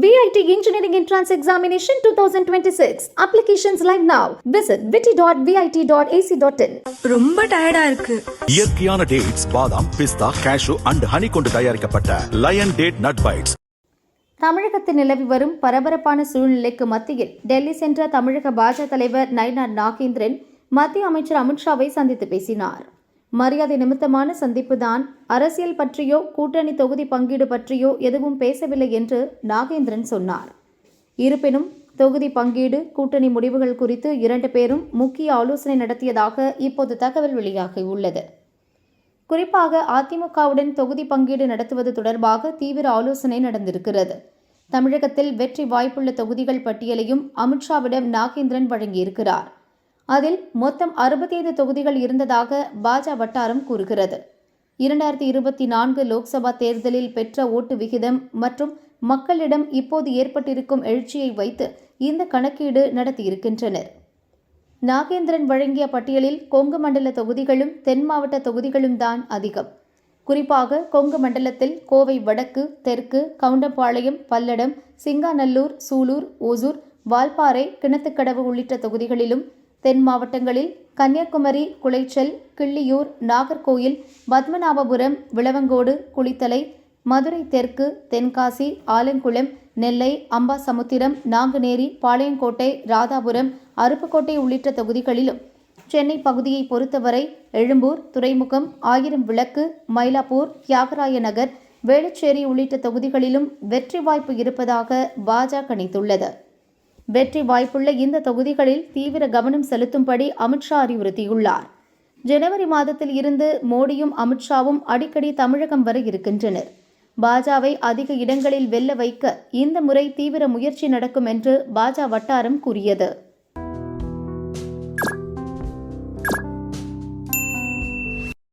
VIT Engineering Entrance Examination 2026. Applications live now. Visit vit.vit.ac.in. ரொம்ப டயர்டா இருக்கு. இயற்கையான டேட்ஸ், பாதாம், பிஸ்தா, கேஷு அண்ட் ஹனி கொண்டு தயாரிக்கப்பட்ட லயன் டேட் நட் பைட்ஸ். தமிழகத்தில் நிலவி வரும் பரபரப்பான சூழ்நிலைக்கு மத்தியில் டெல்லி சென்ற தமிழக பாஜக தலைவர் நயினார் நாகேந்திரன் மத்திய அமைச்சர் அமித்ஷாவை சந்தித்து பேசினார். மரியாதை நிமித்தமான சந்திப்புதான், அரசியல் பற்றியோ கூட்டணி தொகுதி பங்கீடு பற்றியோ எதுவும் பேசவில்லை என்று நாகேந்திரன் சொன்னார். இருப்பினும் தொகுதி பங்கீடு, கூட்டணி முடிவுகள் குறித்து இரண்டு பேரும் முக்கிய ஆலோசனை நடத்தியதாக இப்போது தகவல் வெளியாகியுள்ளது. குறிப்பாக அதிமுகவுடன் தொகுதி பங்கீடு நடத்துவது தொடர்பாக தீவிர ஆலோசனை நடந்திருக்கிறது. தமிழகத்தில் வெற்றி வாய்ப்புள்ள தொகுதிகள் பட்டியலையும் அமித்ஷாவிடம் நாகேந்திரன் வழங்கியிருக்கிறார். அதில் மொத்தம் 65 தொகுதிகள் இருந்ததாக பாஜக வட்டாரம் கூறுகிறது. 2024 லோக்சபா தேர்தலில் பெற்ற ஓட்டு விகிதம் மற்றும் மக்களிடம் இப்போது ஏற்பட்டிருக்கும் எழுச்சியை வைத்து இந்த கணக்கீடு நடத்தியிருக்கின்றனர். நாகேந்திரன் வழங்கிய பட்டியலில் கொங்கு மண்டல தொகுதிகளும் தென் மாவட்ட தொகுதிகளும் தான் அதிகம். குறிப்பாக கொங்கு மண்டலத்தில் கோவை வடக்கு, தெற்கு, கவுண்டம்பாளையம், பல்லடம், சிங்காநல்லூர், சூலூர், ஓசூர், வால்பாறை, கிணத்துக்கடவு உள்ளிட்ட தொகுதிகளிலும், தென் மாவட்டங்களில் கன்னியாகுமரி, குளைச்சல், கிள்ளியூர், நாகர்கோயில், பத்மநாபபுரம், விளவங்கோடு, குளித்தலை, மதுரை தெற்கு, தென்காசி, ஆலங்குளம், நெல்லை, அம்பாசமுத்திரம், நாங்குநேரி, பாளையங்கோட்டை, ராதாபுரம், அருப்புக்கோட்டை உள்ளிட்ட தொகுதிகளிலும், சென்னை பகுதியை பொறுத்தவரை எழும்பூர், துறைமுகம், ஆயிரம் விளக்கு, மயிலாப்பூர், தியாகராய நகர், வேளச்சேரி உள்ளிட்ட தொகுதிகளிலும் வெற்றி வாய்ப்பு இருப்பதாக பாஜக கணித்துள்ளது. வெற்றி வாய்ப்புள்ள இந்த தொகுதிகளில் தீவிர கவனம் செலுத்தும்படி அமித்ஷா அறிவுறுத்தியுள்ளார். ஜனவரி மாதத்தில் இருந்து மோடியும் அமித்ஷாவும் அடிக்கடி தமிழகம் வர இருக்கின்றனர். பாஜகவை அதிக இடங்களில் வெல்ல வைக்க இந்த முறை தீவிர முயற்சி நடக்கும் என்று பாஜக வட்டாரம் கூறியது.